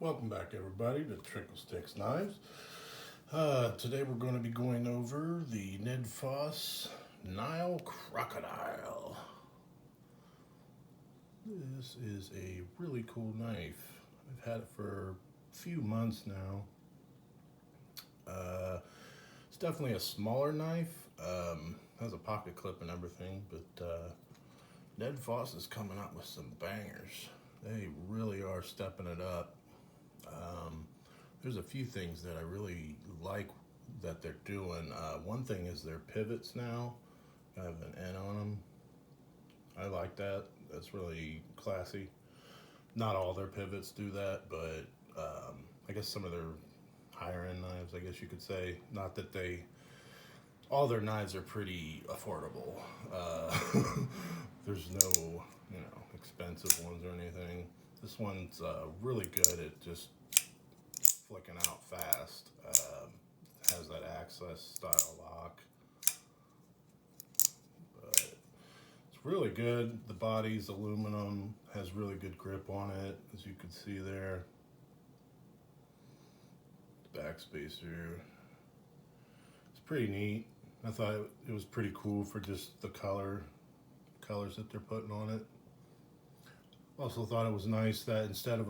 Welcome back, everybody, to Trickle Sticks Knives. Today we're going to be going over the Nedfoss Nile Crocodile. This is a really cool knife. I've had it for a few months now. It's definitely a smaller knife. Has a pocket clip and everything, but Nedfoss is coming out with some bangers. They really are stepping it up. There's a few things that I really like that they're doing. One thing is their pivots now have an N on them. I like that. That's really classy. Not all their pivots do that, but I guess some of their higher end knives, I guess you could say. Not that all their knives are pretty affordable. There's no, expensive ones or anything. This one's really good at just flicking out fast. Has that access style lock. But it's really good. The body's aluminum, has really good grip on it, as you can see there. The back spacer. It's pretty neat. I thought it was pretty cool for just the colors that they're putting on it. Also thought it was nice that instead of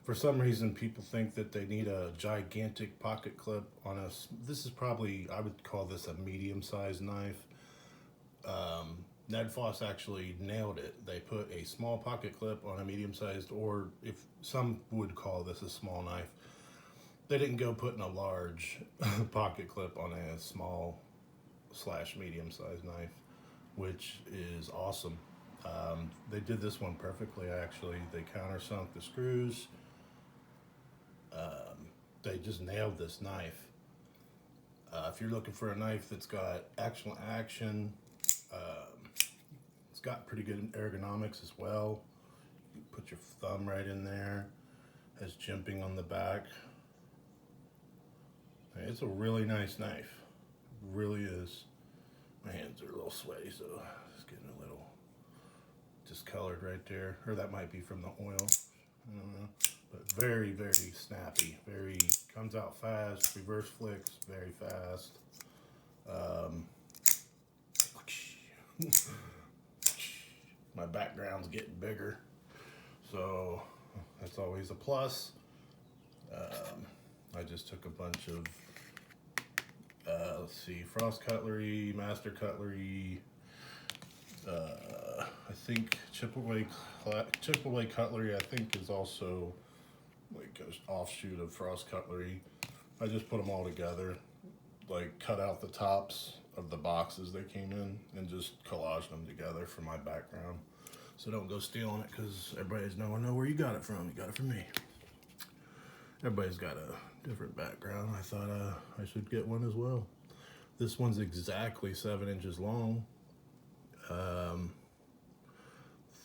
for some reason people think that they need a gigantic pocket clip on this is probably, I would call this a medium-sized knife. Nedfoss actually nailed it. They put a small pocket clip on a medium-sized, or if some would call this a small knife. They didn't go putting a large pocket clip on a small / medium-sized knife, which is awesome. They did this one perfectly, actually. They countersunk the screws. They just nailed this knife. If you're looking for a knife that's got actual action, it's got pretty good ergonomics as well. You put your thumb right in there. Has jimping on the back. It's a really nice knife. It really is. My hands are a little sweaty, so it's getting a little discolored right there. Or that might be from the oil. I don't know. But very, very snappy. Comes out fast. Reverse flicks very fast. My background's getting bigger, so that's always a plus. I just took a bunch of frost cutlery, master cutlery, I think chip away cutlery, I think, is also like an offshoot of frost cutlery. I just put them all together, like cut out the tops of the boxes they came in and just collaged them together for my background. So don't go stealing it, because everybody's know where you got it from. You got it from me. Everybody's got a different background. I thought I should get one as well. This one's exactly 7 inches long.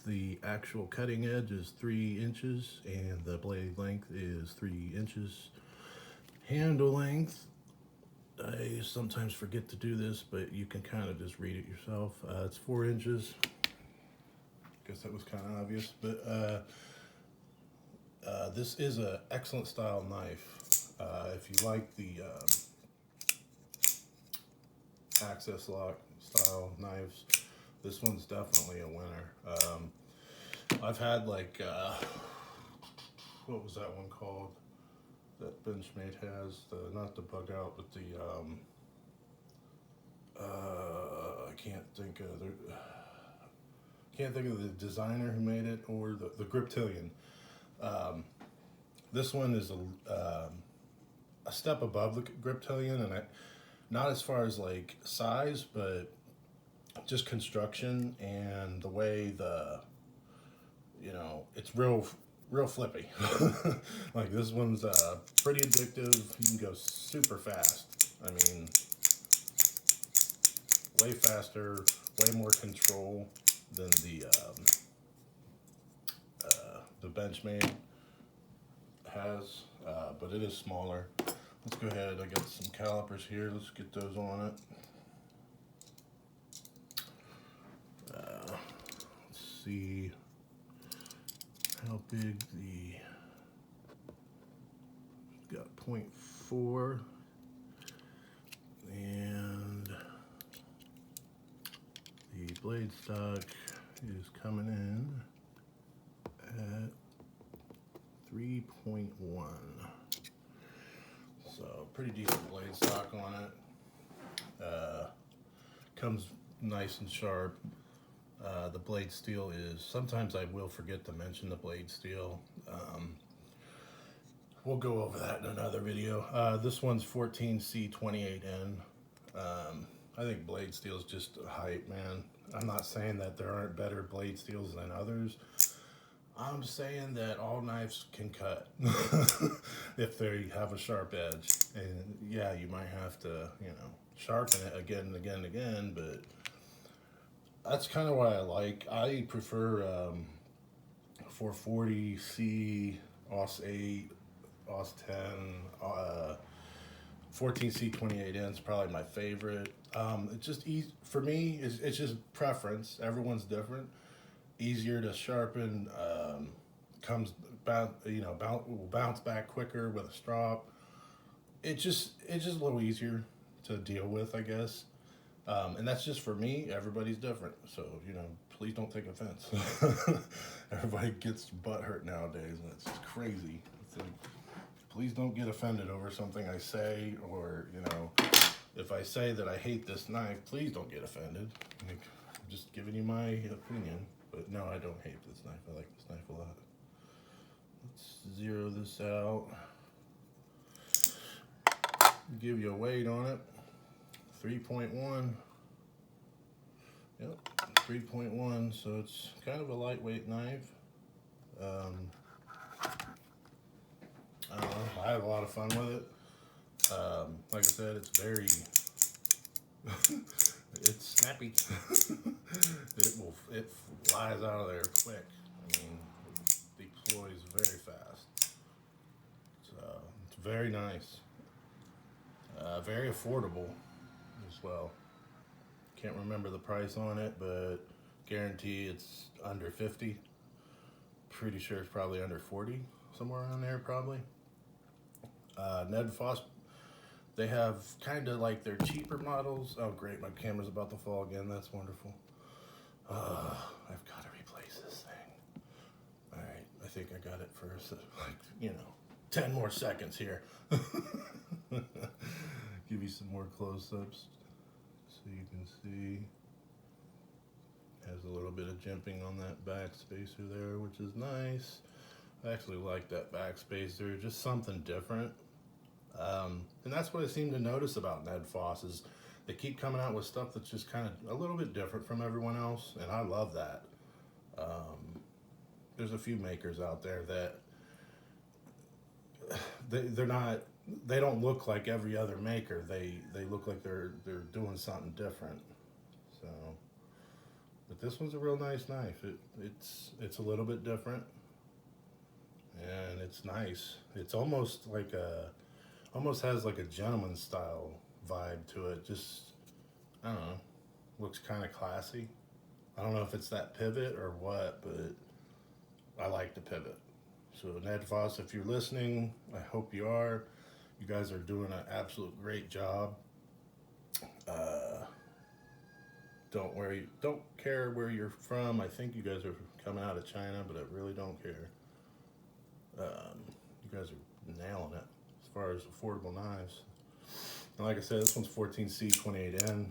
The actual cutting edge is 3 inches, and the blade length is 3 inches. Handle length, I sometimes forget to do this, but you can kind of just read it yourself. It's 4 inches. Guess that was kind of obvious, but this is an excellent style knife. If you like the access lock style knives, this one's definitely a winner. I've had like, what was that one called that Benchmade has? Not the bug out, but the, I can't think of the designer who made it, or the Griptilian. This one is a step above the Griptilian, and not as far as like size, but just construction and the way it's real flippy. Like this one's pretty addictive. You can go super fast. I mean, way faster, way more control than the Benchmade has, but it is smaller. Let's go ahead. I got some calipers here. Let's get those on it. Let's see how big the 3.4, and the blade stock is coming in at 3.1. So pretty decent blade stock on it. Comes nice and sharp. The blade steel is, sometimes I will forget to mention the blade steel. We'll go over that in another video. This one's 14C28N. I think blade steel is just hype, man. I'm not saying that there aren't better blade steels than others. I'm saying that all knives can cut if they have a sharp edge. And yeah, you might have to, you know, sharpen it again and again and again, but that's kind of what I prefer 440C, AUS 8, AUS 10, 14C28N is probably my favorite. It's just easy for me. It's just preference. Everyone's different. Easier to sharpen. Will bounce back quicker with a strop. It's just a little easier to deal with, I guess. And that's just for me. Everybody's different. So, you know, please don't take offense. Everybody gets butt hurt nowadays, and it's crazy. It's like, please don't get offended over something I say, or, you know, if I say that I hate this knife, please don't get offended. Like, I'm just giving you my opinion. But no, I don't hate this knife. I like this knife a lot. Let's zero this out. Give you a weight on it. 3.1. Yep, 3.1. So it's kind of a lightweight knife. I don't know. I have a lot of fun with it. Like I said, it's very. It's snappy. It flies out of there quick. I mean, it deploys very fast. So it's very nice. Very affordable as well. Can't remember the price on it, but guarantee it's under 50. Pretty sure it's probably under 40, somewhere around there probably. Nedfoss, they have kind of like their cheaper models. Oh great, my camera's about to fall again. That's wonderful. I've got to replace this thing. All right, I think I got it for like, you know, 10 more seconds here. Give you some more close-ups so you can see. Has a little bit of jimping on that back spacer there, which is nice. I actually like that back spacer, just something different. And that's what I seem to notice about Nedfoss is they keep coming out with stuff that's just kind of a little bit different from everyone else, and I love that. There's a few makers out there that they don't look like every other maker. They look like they're doing something different. So, but this one's a real nice knife. It's a little bit different, and it's nice. It's almost like almost has like a gentleman style vibe to it. Just, I don't know, looks kind of classy. I don't know if it's that pivot or what, but I like the pivot. So Nedfoss, if you're listening, I hope you are. You guys are doing an absolute great job. Don't care where you're from. I think you guys are coming out of China, but I really don't care. You guys are nailing it as far as affordable knives. And like I said, this one's 14C28N.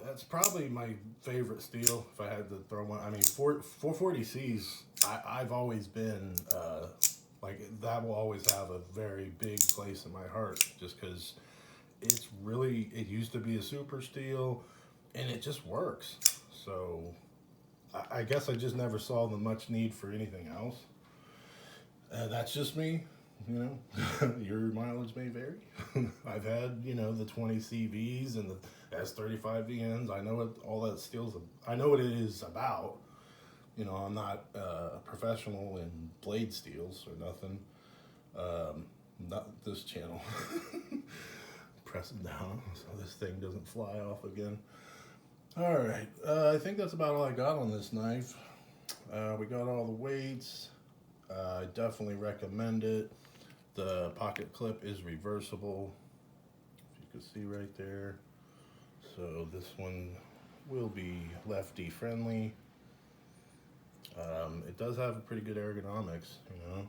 That's probably my favorite steel if I had to throw one. I mean, 440Cs, I've always been, like, that will always have a very big place in my heart just because it used to be a super steel and it just works. So I guess I just never saw the much need for anything else. That's just me. You know, your mileage may vary. I've had, you know, the 20 CVs and the S35VNs. I know what all that I know what it is about. You know, I'm not a professional in blade steels or nothing. Not this channel. Press it down so this thing doesn't fly off again. All right, I think that's about all I got on this knife. We got all the weights. I definitely recommend it. The pocket clip is reversible, if you can see right there. So this one will be lefty friendly. It does have a pretty good ergonomics, you know.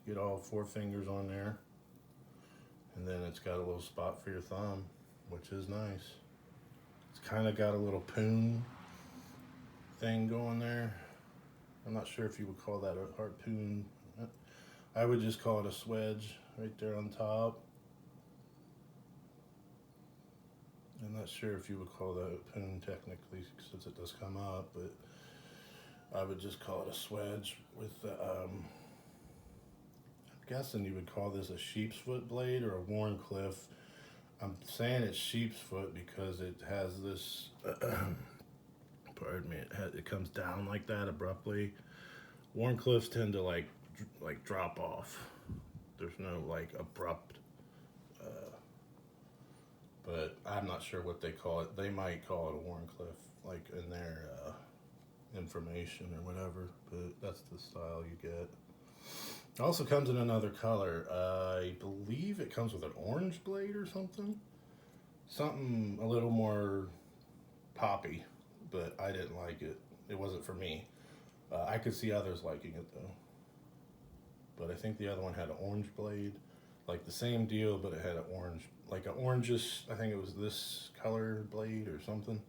Get all 4 fingers on there, and then it's got a little spot for your thumb, which is nice. It's kind of got a little poon thing going there. I'm not sure if you would call that a harpoon. I would just call it a swedge right there on top. I'm not sure if you would call that a poon technically, since it does come up, but I would just call it a swedge with the, I'm guessing you would call this a sheep's foot blade or a Warncliffe. I'm saying it's sheep's foot because it has this, pardon me, it comes down like that abruptly. Warncliffes tend to like drop off. There's no like abrupt, but I'm not sure what they call it. They might call it a Warncliffe, like in their information or whatever, but that's the style you get. It also comes in another color. I believe it comes with an orange blade or something. Something a little more poppy, but I didn't like it. It wasn't for me. I could see others liking it though. But I think the other one had an orange blade. Like the same deal, but it had an orange, like an orangish, I think it was this color blade or something.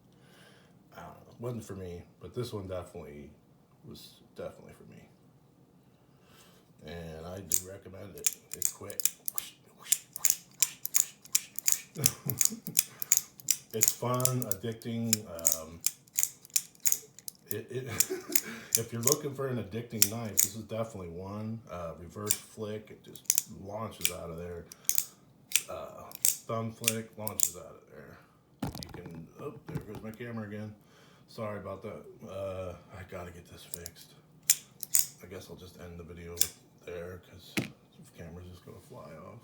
I don't know. It wasn't for me, but this one was definitely for me. And I do recommend it. It's quick. It's fun, addicting. If you're looking for an addicting knife, this is definitely one. Reverse flick, it just launches out of there. Thumb flick, launches out of there. You can, oh, there goes my camera again. Sorry about that. I gotta get this fixed. I guess I'll just end the video there because the camera's just gonna fly off.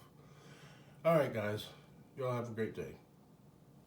All right, guys, y'all have a great day.